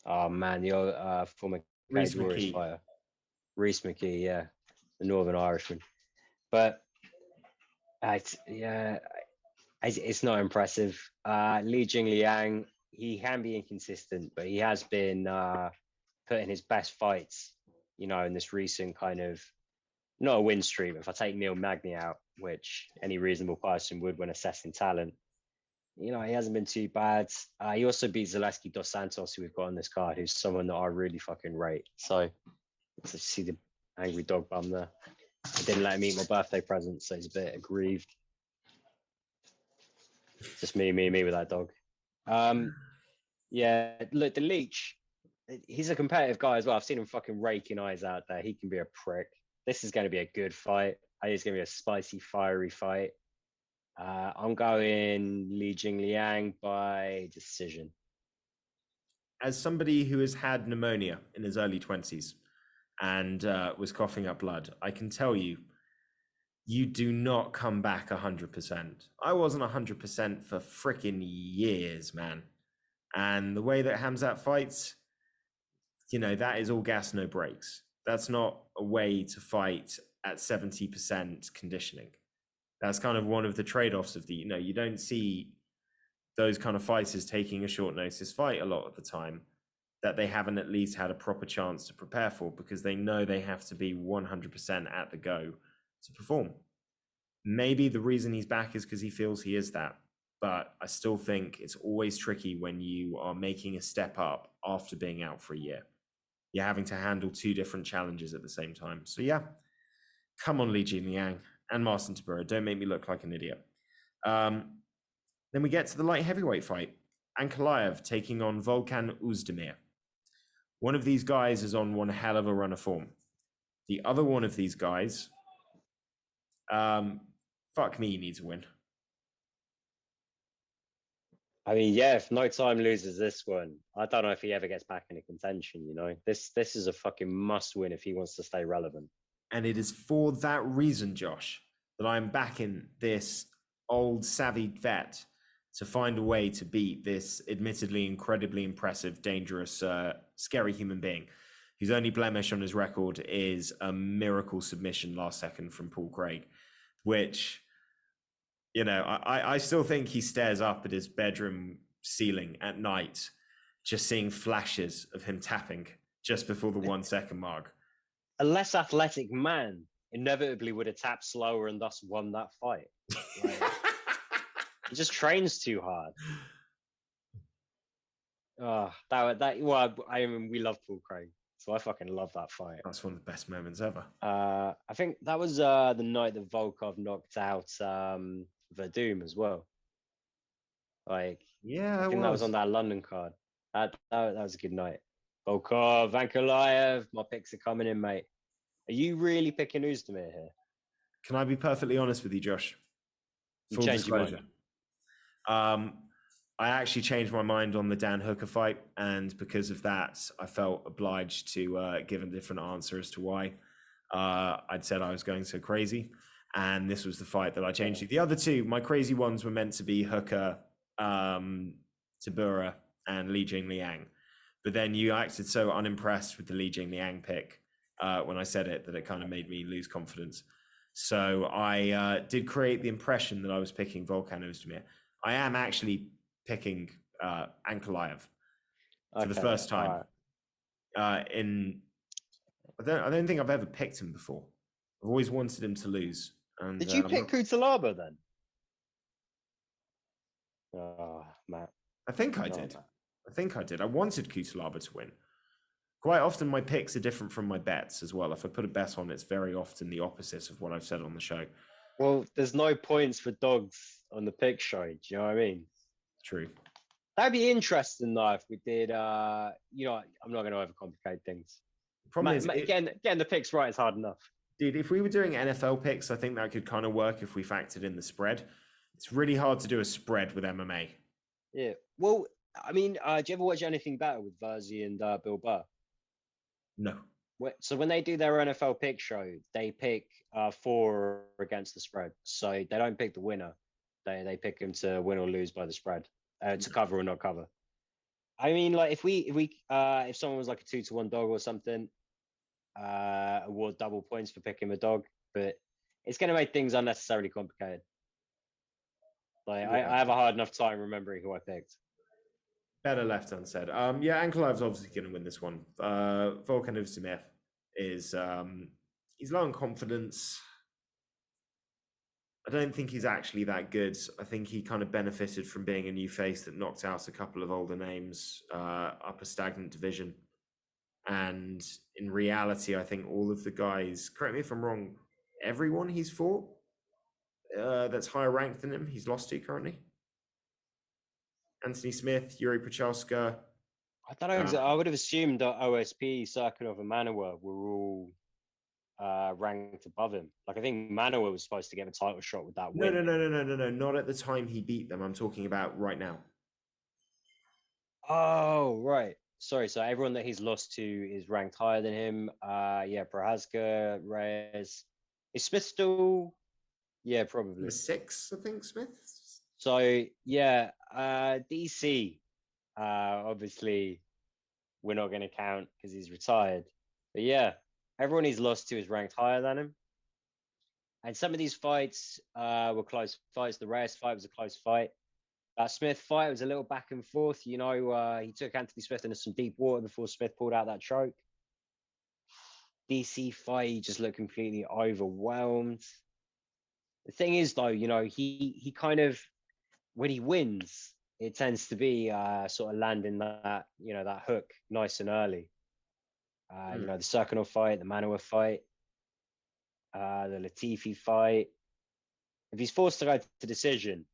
Oh man, the former Reese Cage Warriors McKee. fighter, Reese McKee, yeah, the Northern Irishman. But it's not impressive. Li Jingliang, he can be inconsistent, but he has been putting his best fights, in this recent kind of, not a win streak. If I take Neil Magny out, which any reasonable person would when assessing talent, he hasn't been too bad. He also beat Zaleski Dos Santos, who we've got on this card, who's someone that I really fucking rate. So to see the angry dog bum there. I didn't let him eat my birthday present, so he's a bit aggrieved. Just me with that dog. Yeah, look, the Leech, he's a competitive guy as well. I've seen him fucking raking eyes out there. He can be a prick. This is going to be a good fight. I think it's going to be a spicy, fiery fight. I'm going Li Jingliang by decision. As somebody who has had pneumonia in his early 20s and was coughing up blood, I can tell you, you do not come back 100%. I wasn't 100% for freaking years, man. And the way that Khamzat fights, that is all gas, no brakes. That's not a way to fight at 70% conditioning. That's kind of one of the trade-offs of you don't see those kind of fighters taking a short notice fight a lot of the time that they haven't at least had a proper chance to prepare for, because they know they have to be 100% at the go to perform. Maybe the reason he's back is because he feels he is that, but I still think it's always tricky when you are making a step up after being out for a year. You're having to handle two different challenges at the same time. So yeah, come on, Li Jingliang and Marcin Tabura, don't make me look like an idiot. Then we get to the light heavyweight fight. Ankalaev taking on Volkan Oezdemir. One of these guys is on one hell of a run of form. The other one of these guys, fuck me, needs a win. I mean, yeah, if No Time loses this one, I don't know if he ever gets back into contention, This is a fucking must win if he wants to stay relevant. And it is for that reason, Josh, that I'm backing this old savvy vet to find a way to beat this admittedly incredibly impressive, dangerous, scary human being whose only blemish on his record is a miracle submission last second from Paul Craig, which, I still think he stares up at his bedroom ceiling at night, just seeing flashes of him tapping just before the 1 second mark. A less athletic man inevitably would have tapped slower and thus won that fight. He just trains too hard. We love Paul Craig, so I fucking love that fight. That's one of the best moments ever. I think that was the night that Volkov knocked out Verdum as well. I think that was on that London card. That was a good night. Volkov, Ankalaev, my picks are coming in, mate. Are you really picking Oezdemir here? Can I be perfectly honest with you, Josh? You changed your mind. I actually changed my mind on the Dan Hooker fight, and because of that, I felt obliged to give a different answer as to why. I'd said I was going so crazy, and this was the fight that I changed to. The other two, my crazy ones, were meant to be Hooker, Tabura, and Li Jingliang, But then you acted so unimpressed with the Li Jingliang pick when I said it that it kind of made me lose confidence. So I did create the impression that I was picking Volkan Ozdemir. I am actually picking Ankalaev for the first time. I don't think I've ever picked him before. I've always wanted him to lose. And, did you pick Kutalaba then? Oh, Matt. I think I did. I think I did. I wanted Kutalaba to win. Quite often my picks are different from my bets as well. If I put a bet on, it's very often the opposite of what I've said on the show. Well, there's no points for dogs on the pick show. Do you know what I mean? True. That'd be interesting though if we did. I'm not going to overcomplicate things. Problem is, getting the picks right is hard enough. Dude, if we were doing NFL picks, I think that could kind of work if we factored in the spread. It's really hard to do a spread with MMA. Yeah. Well, I mean, do you ever watch anything better with Verzi and Bill Burr? No. So when they do their NFL pick show, they pick 4 against the spread. So they don't pick the winner. They pick them to win or lose by the spread, to cover or not cover. I mean, like if someone was like a 2-1 dog or something, award double points for picking a dog, but it's going to make things unnecessarily complicated. Like yeah. I have a hard enough time remembering who I picked. Better left unsaid. Ankalaev's obviously going to win this one. Volkan Ozdemir is he's low on confidence. I don't think he's actually that good. I think he kind of benefited from being a new face that knocked out a couple of older names up a stagnant division. And in reality, I think all of the guys, correct me if I'm wrong, everyone he's fought that's higher ranked than him, he's lost to currently. Anthony Smith, Yuri Prochazka. I don't know. I would have assumed that OSP, Sakharov, and Manoa were all ranked above him. Like I think Manoa was supposed to get a title shot with that win. No. Not at the time he beat them. I'm talking about right now. Oh, right. Sorry. So everyone that he's lost to is ranked higher than him. Prochazka, Reyes. Is Smith still? Yeah, probably. 6, I think, Smith. So yeah, DC. Obviously, we're not going to count because he's retired. But yeah, everyone he's lost to is ranked higher than him. And some of these fights were close fights. The Reyes fight was a close fight. Smith fight was a little back and forth. You know, he took Anthony Smith into some deep water before Smith pulled out that choke. DC fight, he just looked completely overwhelmed. The thing is, though, you know, he kind of, when he wins, it tends to be sort of landing that, you know, that hook nice and early. You know, the Sakharov fight, the Manoa fight, the Latifi fight. If he's forced to go to decision,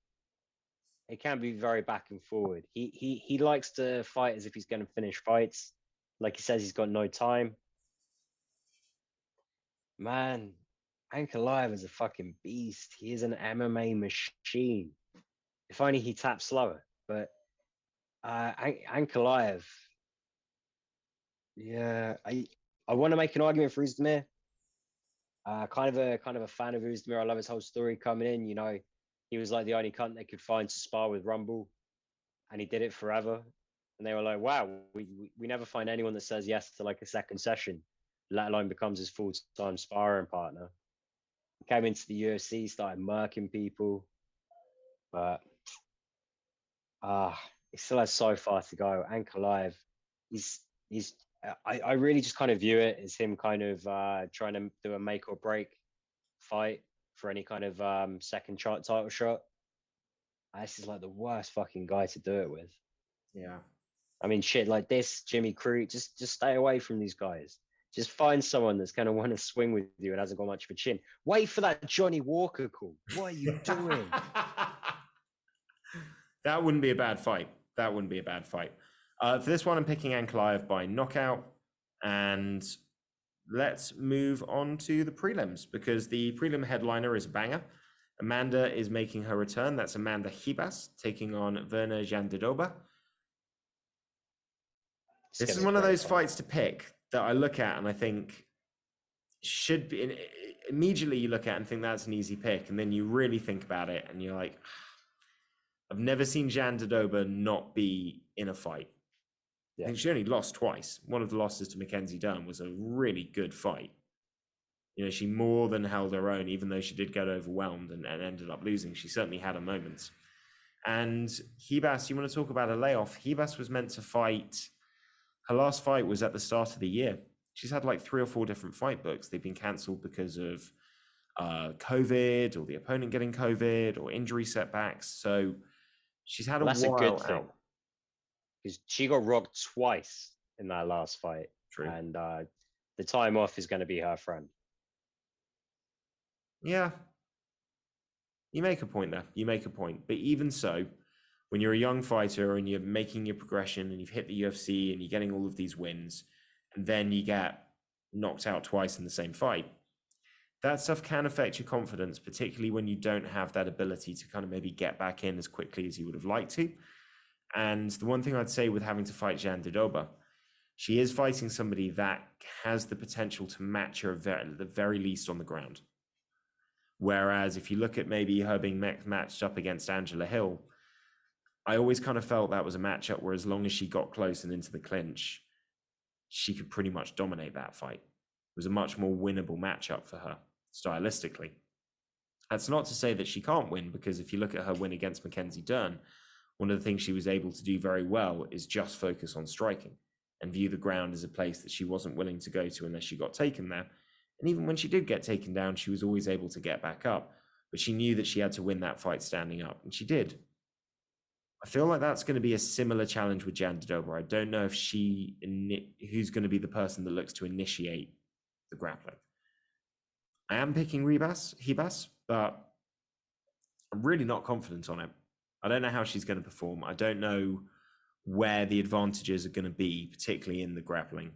it can be very back and forward. He likes to fight as if he's going to finish fights. Like he says, he's got no time. Man, Ankalaev is a fucking beast. He is an MMA machine. If only he taps slower. But Ankalaev, yeah, I want to make an argument for Ozdemir. Kind of a fan of Ozdemir. I love his whole story coming in. You know, he was like the only cunt they could find to spar with Rumble, and he did it forever. And they were like, "Wow, we never find anyone that says yes to like a second session, let alone becomes his full-time sparring partner." He came into the UFC, started murking people, but he still has so far to go. Ankalaev, I really just kind of view it as him kind of trying to do a make or break fight for any kind of second title shot. This is like the worst fucking guy to do it with. Yeah. I mean, shit like this, Jimmy Crute, just stay away from these guys. Just find someone that's going to want to swing with you and hasn't got much of a chin. Wait for that Johnny Walker call. What are you doing? That wouldn't be a bad fight. For this one, I'm picking Ankalaev by knockout. And let's move on to the prelims because the prelim headliner is a banger. Amanda is making her return. That's Amanda Ribas taking on Verna Jandiroba. This is one of those fights to pick that I look at and I think should be, immediately you look at it and think that's an easy pick. And then you really think about it and you're like, I've never seen Jandiroba not be in a fight. I think she only lost twice. One of the losses to Mackenzie Dern was a really good fight. You know, she more than held her own, even though she did get overwhelmed and ended up losing. She certainly had her moments. And Hebas, you want to talk about a layoff? Hebas was meant to fight. Her last fight was at the start of the year. She's had like 3 or 4 different fight books. They've been cancelled because of COVID or the opponent getting COVID or injury setbacks. So she's had That's a a while good thing out. because she got rocked twice in that last fight. True. And the time off is going to be her friend. Yeah. You make a point there. You make a point. But even so, when you're a young fighter and you're making your progression and you've hit the UFC and you're getting all of these wins, and then you get knocked out twice in the same fight, that stuff can affect your confidence, particularly when you don't have that ability to kind of maybe get back in as quickly as you would have liked to. And the one thing I'd say with having to fight Jan Dodova, she is fighting somebody that has the potential to match her at the very least on the ground. Whereas if you look at maybe her being matched up against Angela Hill, I always kind of felt that was a matchup where as long as she got close and into the clinch, she could pretty much dominate that fight. It was a much more winnable matchup for her, stylistically. That's not to say that she can't win, because if you look at her win against Mackenzie Dern, one of the things she was able to do very well is just focus on striking and view the ground as a place that she wasn't willing to go to unless she got taken there. And even when she did get taken down, she was always able to get back up. But she knew that she had to win that fight standing up, and she did. I feel like that's going to be a similar challenge with Jan Dodova. I don't know if who's going to be the person that looks to initiate the grappling. I am picking Hebas, but I'm really not confident on it. I don't know how she's going to perform. I don't know where the advantages are going to be, particularly in the grappling.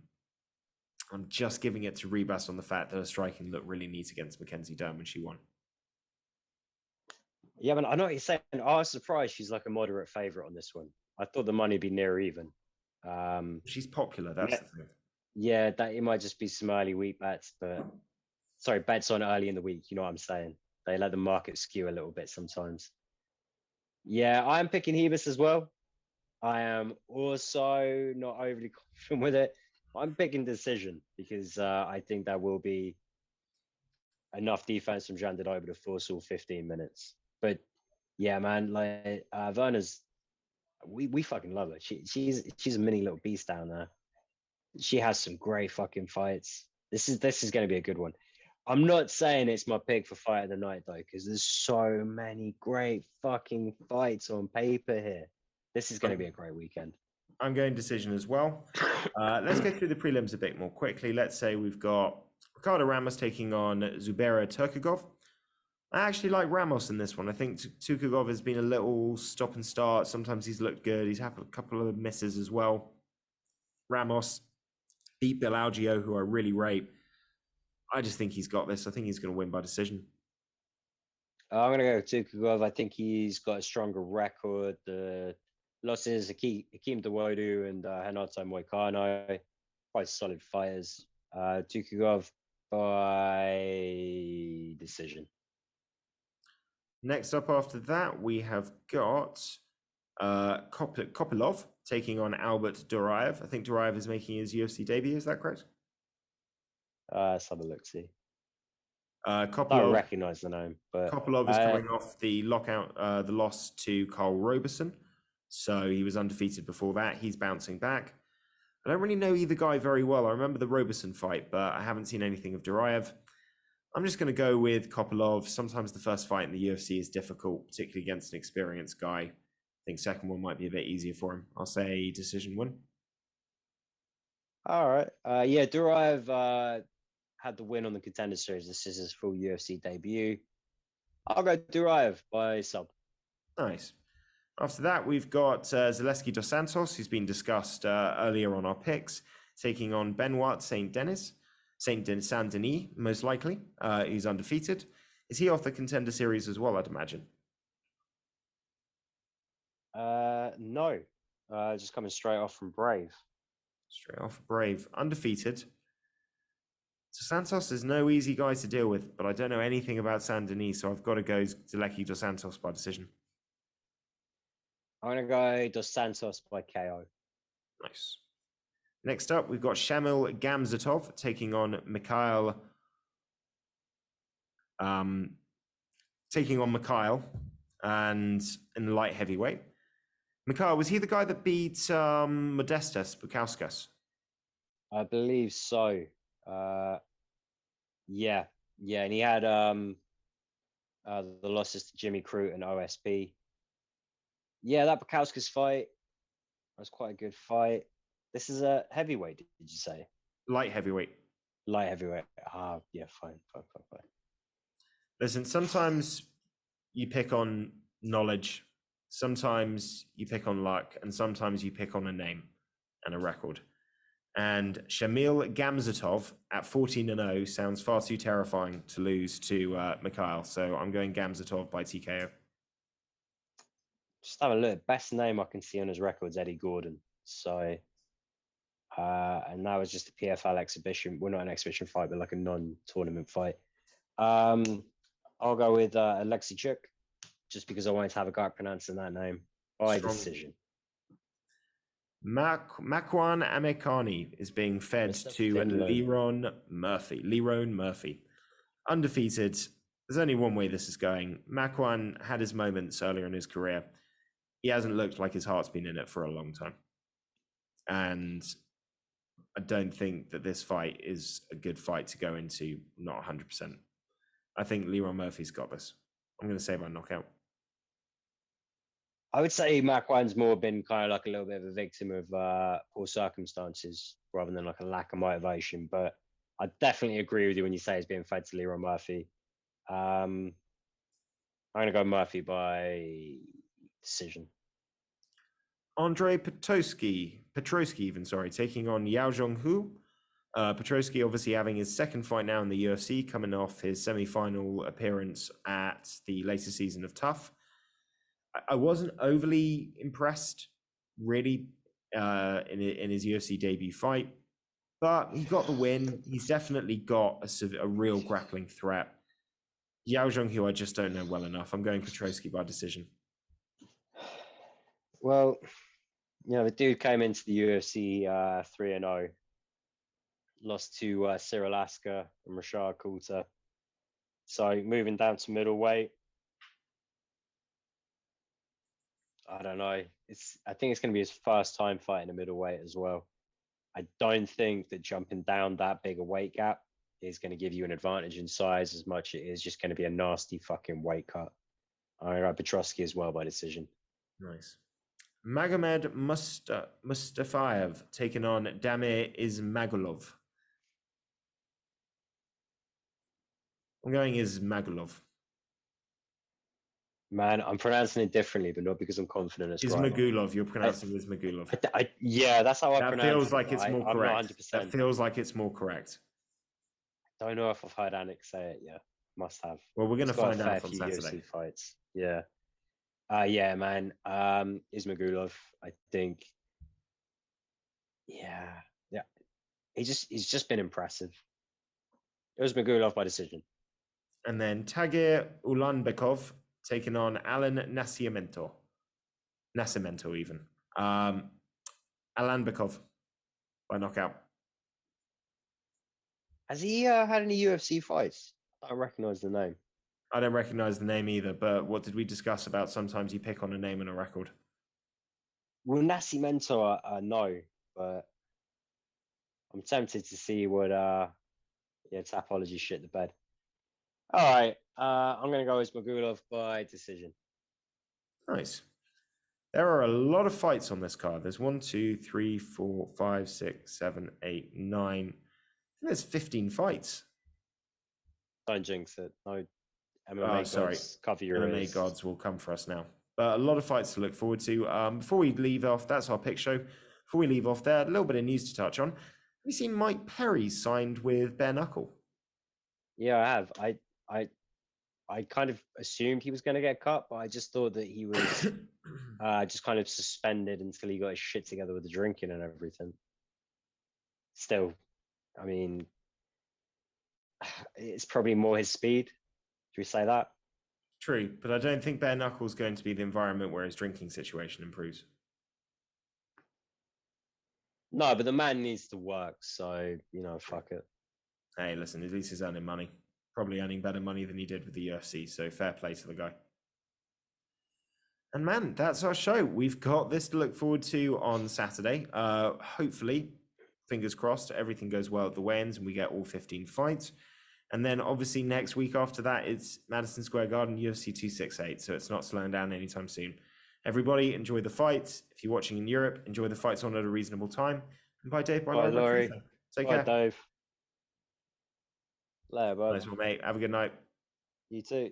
I'm just giving it to Rebus on the fact that her striking looked really neat against Mackenzie Dern when she won. Yeah, but I know what you're saying. I was surprised she's like a moderate favorite on this one. I thought the money would be near even. She's popular, that's the thing. Yeah, that it might just be some early week bets, but sorry, bets on early in the week. You know what I'm saying? They let the market skew a little bit sometimes. Yeah, I'm picking Hebus as well. I am also not overly confident with it. I'm picking decision because I think that will be enough defense from Jan Dodova to force all 15 minutes. But yeah, man, like Verna's, we fucking love her. She's a mini little beast down there. She has some great fucking fights. This is going to be a good one. I'm not saying it's my pick for fight of the night though, because there's so many great fucking fights on paper here. This is going to be a great weekend. I'm going decision as well. Let's go through the prelims a bit more quickly. Let's say we've got Ricardo Ramos taking on Zubera Turkogov. I actually like Ramos in this one. I think Turkogov has been a little stop and start. Sometimes he's looked good. He's had a couple of misses as well. Ramos beat Bill Algeo, who I really rate. I just think he's got this. I think he's going to win by decision. I'm going to go with Turkogov. I think he's got a stronger record. The losses, Hakeem Dawodu and Renato Moicano, quite solid fighters. Turkogov by decision. Next up after that, we have got Kopilov taking on Albert Derive. I think Derive is making his UFC debut. Is that correct? Let's have a look, see. Kopilov, I don't recognize the name, but Kopilov is coming off the loss to Carl Roberson. So he was undefeated before that. He's bouncing back. I don't really know either guy very well. I remember the Roberson fight, but I haven't seen anything of Derive. I'm just going to go with Kopilov. Sometimes the first fight in the UFC is difficult, particularly against an experienced guy. I think second one might be a bit easier for him. I'll say decision win. All right. Yeah, Derive had the win on the Contender Series. This is his full UFC debut. I'll go Derive by sub. Nice. After that, we've got Zaleski Dos Santos, who's been discussed earlier on our picks, taking on Benoit Saint-Denis. Saint-Denis, most likely. He's undefeated. Is he off the Contender Series as well, I'd imagine? No. Just coming straight off from Brave. Straight off Brave. Undefeated. So Santos is no easy guy to deal with, but I don't know anything about Saint-Denis, so I've got to go Zaleski Dos Santos by decision. I'm going to go Dos Santos by KO. Nice. Next up, we've got Shamil Gamzetov taking on Mikhail. And in the light heavyweight. Mikhail, was he the guy that beat Modestas Bukauskas? I believe so. Yeah, and he had the losses to Jimmy Crute and OSP. Yeah, that Bukauskas fight was quite a good fight. This is a heavyweight, did you say? Light heavyweight. Light heavyweight. Yeah, fine. Listen, sometimes you pick on knowledge, sometimes you pick on luck, and sometimes you pick on a name and a record. And Shamil Gamzetov at 14-0 sounds far too terrifying to lose to Mikhail. So I'm going Gamzetov by TKO. Just have a look. Best name I can see on his record is Eddie Gordon. So, and that was just a PFL exhibition. Well, not an exhibition fight, but like a non-tournament fight. I'll go with Alexei Chuk, just because I wanted to have a guy pronouncing that name by decision. Makwan Amekani is being fed to Leron Murphy. Undefeated. There's only one way this is going. Makwan had his moments earlier in his career. He hasn't looked like his heart's been in it for a long time. And I don't think that this fight is a good fight to go into, not 100%. I think Leron Murphy's got this. I'm going to say by knockout. I would say Makwan's more been kind of like a little bit of a victim of poor circumstances rather than like a lack of motivation. But I definitely agree with you when you say he's being fed to Leron Murphy. I'm going to go Murphy by decision. Andrei Petroski, taking on Yao Zhonghu. Petroski obviously having his second fight now in the UFC, coming off his semi-final appearance at the latest season of Tough. I wasn't overly impressed, really, in his UFC debut fight, but he got the win. He's definitely got a real grappling threat. Yao Zhonghu, I just don't know well enough. I'm going Petroski by decision. Well, the dude came into the UFC 3-0, lost to Cyril Asker and Rashad Coulter. So moving down to middleweight, I don't know. I think it's going to be his first time fighting a middleweight as well. I don't think that jumping down that big a weight gap is going to give you an advantage in size as much as it is just going to be a nasty fucking weight cut. I got Petroski as well by decision. Nice. Magomed Mustafayev taking on Damir Ismagulov. I'm going Ismagulov. Man, I'm pronouncing it differently, but not because I'm confident it's right. Ismagulov, you're pronouncing Ismagulov. Yeah, that's how I pronounce it. That feels like it's more correct. That feels like it's more correct. I don't know if I've heard Anik say it. Yeah, must have. Well, we're going to find out on Saturday. UFC fights. Yeah. Yeah, man. Ismagulov, I think. Yeah. He's just been impressive. Ismagulov by decision. And then Tagir Ulanbekov taking on Alan Nascimento even. Ulanbekov by knockout. Has he had any UFC fights? I don't recognize the name. I don't recognize the name either, but what did we discuss about sometimes you pick on a name and a record? Well, Nascimento, no, but I'm tempted to see what Tapology shit the bed. All right, I'm going to go with Ismagulov by decision. Nice. There are a lot of fights on this card. There's 1, 2, 3, 4, 5, 6, 7, 8, 9. I think there's 15 fights. Don't jinx it. No, MMA gods cover your MMA ears. gods will come for us now. But a lot of fights to look forward to. Before we leave off, that's our pick show. Before we leave off there, a little bit of news to touch on. Have you seen Mike Perry signed with Bare Knuckle? Yeah, I have. I kind of assumed he was going to get cut, but I just thought that he was just kind of suspended until he got his shit together with the drinking and everything. Still, I mean, it's probably more his speed. Should we say that? True, but I don't think Bare Knuckle is going to be the environment where his drinking situation improves. No, but the man needs to work, so fuck it. Hey, listen, at least he's earning money. Probably earning better money than he did with the UFC. So fair play to the guy. And man, that's our show. We've got this to look forward to on Saturday. Hopefully, fingers crossed, everything goes well at the weigh-ins and we get all 15 fights. And then obviously next week after that, it's Madison Square Garden, UFC 268. So it's not slowing down anytime soon. Everybody, enjoy the fights. If you're watching in Europe, enjoy the fights on at a reasonable time. And bye, Dave. Bye, Laurie. Take Bye, care. Dave. Later, bud. Nice one, mate. Have a good night. You too.